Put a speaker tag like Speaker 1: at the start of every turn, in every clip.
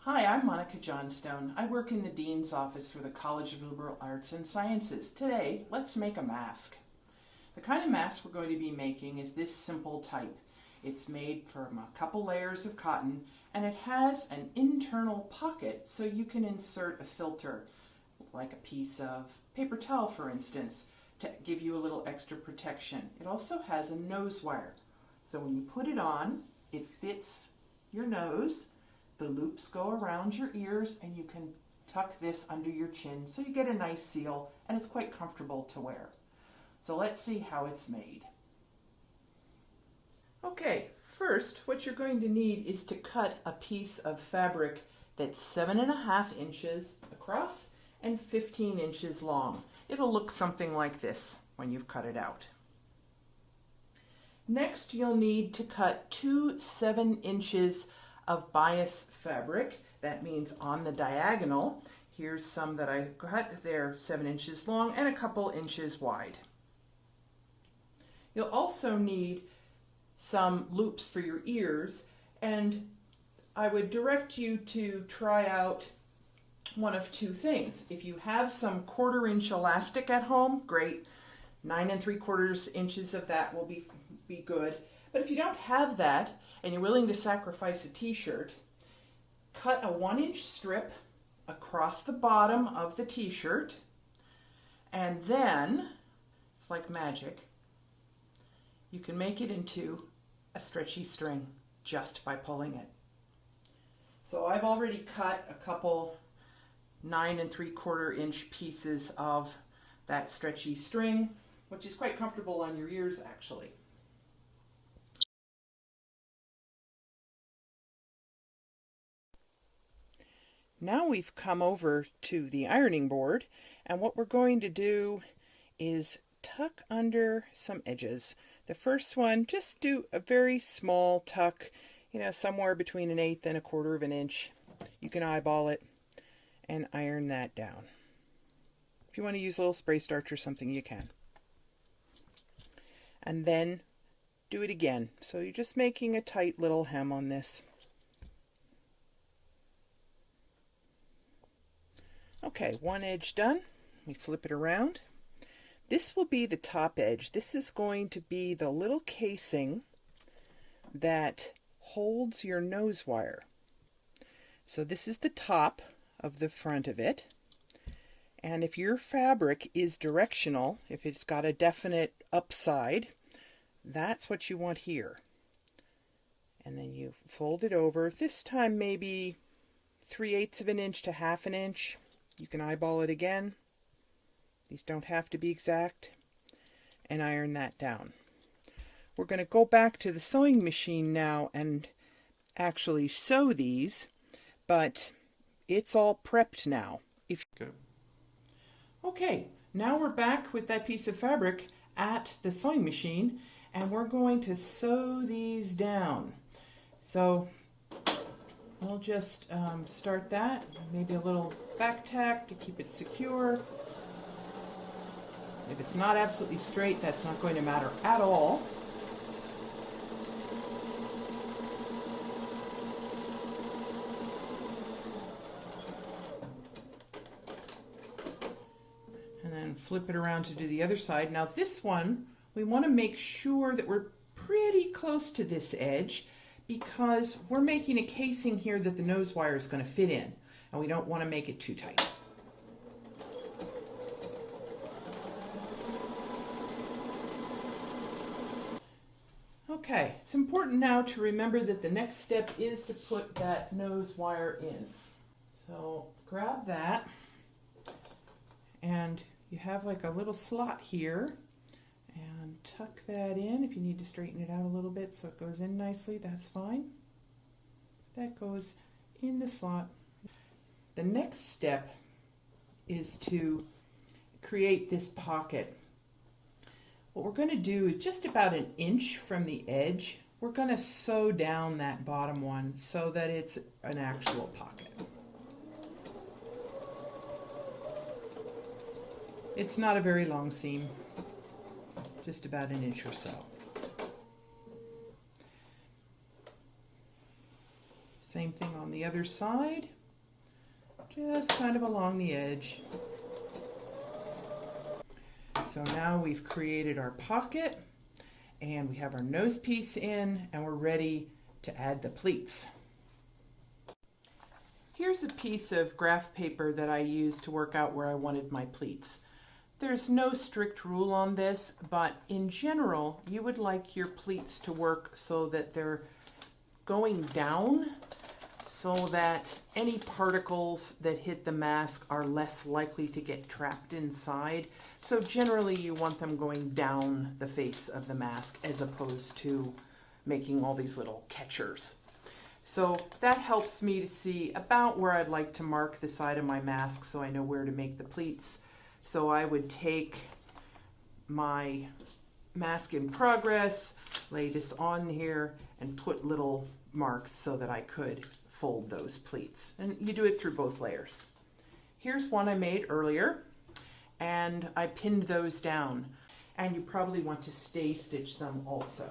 Speaker 1: Hi, I'm Monica Johnstone. I work in the Dean's Office for the College of Liberal Arts and Sciences. Today, let's make a mask. The kind of mask we're going to be making is this simple type. It's made from a couple layers of cotton, and it has an internal pocket so you can insert a filter, like a piece of paper towel, for instance, to give you a little extra protection. It also has a nose wire. So when you put it on, it fits your nose. The loops go around your ears, and you can tuck this under your chin so you get a nice seal, and it's quite comfortable to wear. So let's see how it's made. Okay, first what you're going to need is to cut a piece of fabric that's 7.5 inches across and 15 inches long. It'll look something like this when you've cut it out. Next, you'll need to cut 2 7 inches of bias fabric. That means on the diagonal. Here's some that I cut. They're 7 inches long and a couple inches wide. You'll also need some loops for your ears, and I would direct you to try out one of two things. If you have some 1/4 inch elastic at home, great. 9 3/4 inches of that will be good. But if you don't have that and you're willing to sacrifice a t-shirt, cut a 1-inch strip across the bottom of the t-shirt, and then, it's like magic, you can make it into a stretchy string just by pulling it. So I've already cut a couple 9 3/4 inch pieces of that stretchy string, which is quite comfortable on your ears actually. Now we've come over to the ironing board, and what we're going to do is tuck under some edges. The first one, just do a very small tuck, somewhere between 1/8 and 1/4 of an inch. You can eyeball it and iron that down. If you want to use a little spray starch or something, you can. And then do it again. So you're just making a tight little hem on this. Okay, one edge done. We flip it around. This will be the top edge. This is going to be the little casing that holds your nose wire. So this is the top of the front of it. And if your fabric is directional, if it's got a definite upside, that's what you want here. And then you fold it over, this time maybe 3/8 of an inch to 1/2 an inch. You can eyeball it again. These don't have to be exact. And iron that down. We're going to go back to the sewing machine now and actually sew these, but it's all prepped now. Okay, now we're back with that piece of fabric at the sewing machine, and we're going to sew these down. So we'll just start that, maybe a little back tack to keep it secure. If it's not absolutely straight, that's not going to matter at all. And then flip it around to do the other side. Now this one, we want to make sure that we're pretty close to this edge, because we're making a casing here that the nose wire is going to fit in, and we don't want to make it too tight. Okay, it's important now to remember that the next step is to put that nose wire in. So grab that, and you have like a little slot here, and tuck that in. If you need to straighten it out a little bit so it goes in nicely, that's fine. That goes in the slot. The next step is to create this pocket. What we're going to do is just about 1 inch from the edge, we're going to sew down that bottom one so that it's an actual pocket. It's not a very long seam, just about 1 inch or so. Same thing on the other side, just kind of along the edge. So now we've created our pocket and we have our nose piece in and we're ready to add the pleats. Here's a piece of graph paper that I used to work out where I wanted my pleats. There's no strict rule on this, but in general, you would like your pleats to work so that they're going down so that any particles that hit the mask are less likely to get trapped inside. So generally you want them going down the face of the mask as opposed to making all these little catchers. So that helps me to see about where I'd like to mark the side of my mask so I know where to make the pleats. So I would take my mask in progress, lay this on here, and put little marks so that I could fold those pleats. And you do it through both layers. Here's one I made earlier, and I pinned those down. And you probably want to stay stitch them also.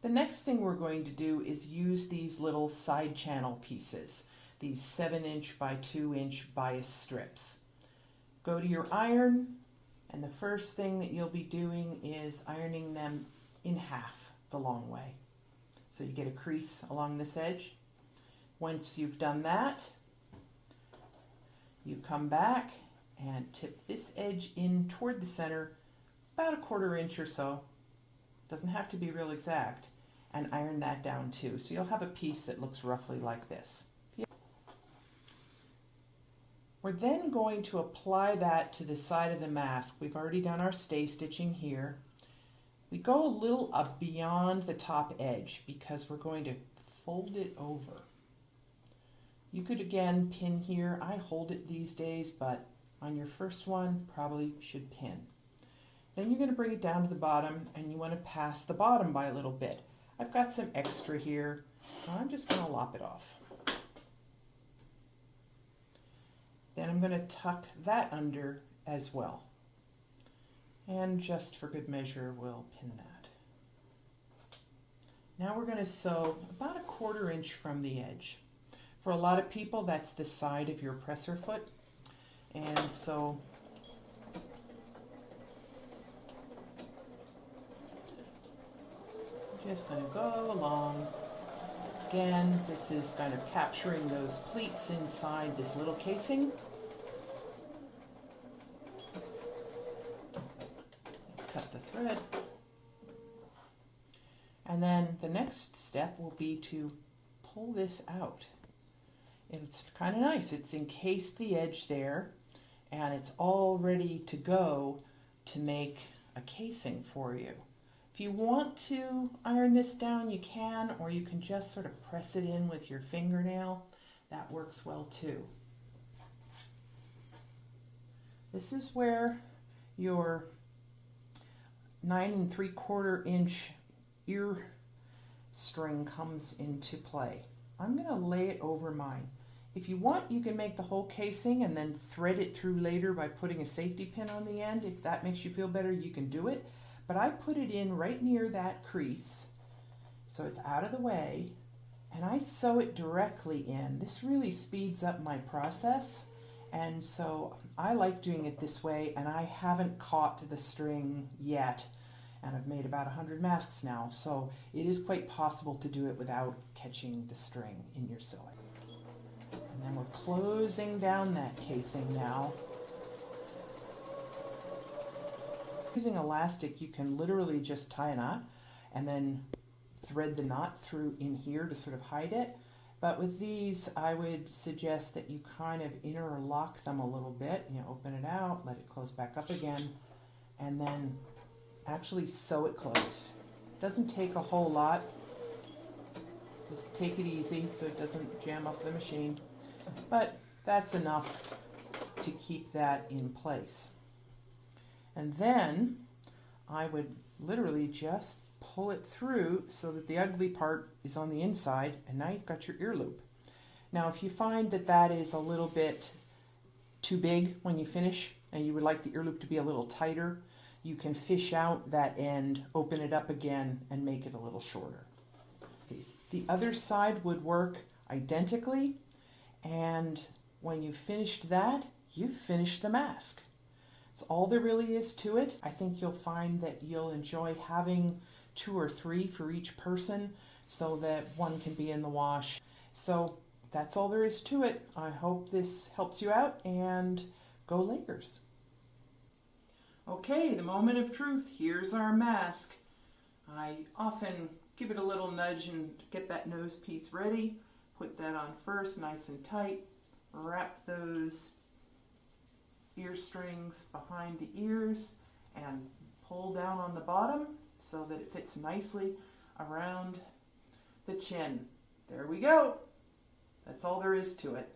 Speaker 1: The next thing we're going to do is use these little side channel pieces, these 7" by 2" bias strips. Go to your iron, and the first thing that you'll be doing is ironing them in half the long way. So you get a crease along this edge. Once you've done that, you come back and tip this edge in toward the center, about 1/4 inch or so. Doesn't have to be real exact, and iron that down too. So you'll have a piece that looks roughly like this. We're then going to apply that to the side of the mask. We've already done our stay stitching here. We go a little beyond the top edge because we're going to fold it over. You could again pin here. I hold it these days, but on your first one, probably should pin. Then you're going to bring it down to the bottom and you want to pass the bottom by a little bit. I've got some extra here, so I'm just going to lop it off. Then I'm going to tuck that under as well. And just for good measure, we'll pin that. Now we're going to sew about 1/4 inch from the edge. For a lot of people, that's the side of your presser foot. And so just going to go along. Again, this is kind of capturing those pleats inside this little casing. Cut the thread. And then the next step will be to pull this out. It's kind of nice. It's encased the edge there, and it's all ready to go to make a casing for you. If you want to iron this down, you can, or you can just sort of press it in with your fingernail. That works well too. This is where your 9 3/4 inch ear string comes into play. I'm going to lay it over mine. If you want, you can make the whole casing and then thread it through later by putting a safety pin on the end. If that makes you feel better, you can do it. But I put it in right near that crease, so it's out of the way, and I sew it directly in. This really speeds up my process, and so I like doing it this way, and I haven't caught the string yet, and I've made about 100 masks now, so it is quite possible to do it without catching the string in your sewing. And then we're closing down that casing now. Using elastic, you can literally just tie a knot and then thread the knot through in here to sort of hide it. But with these, I would suggest that you kind of interlock them a little bit. You know, open it out, let it close back up again, and then actually sew it closed. Doesn't take a whole lot. Just take it easy so it doesn't jam up the machine. But that's enough to keep that in place. And then I would literally just pull it through so that the ugly part is on the inside, and now you've got your ear loop. Now if you find that that is a little bit too big when you finish and you would like the ear loop to be a little tighter, you can fish out that end, open it up again, and make it a little shorter. The other side would work identically, and when you've finished that, you've finished the mask. That's all there really is to it. I think you'll find that you'll enjoy having 2 or 3 for each person so that one can be in the wash. So that's all there is to it. I hope this helps you out, and go Lakers. Okay, the moment of truth. Here's our mask. I often give it a little nudge and get that nose piece ready. Put that on first, nice and tight. Wrap those ear strings behind the ears and pull down on the bottom so that it fits nicely around the chin. There we go. That's all there is to it.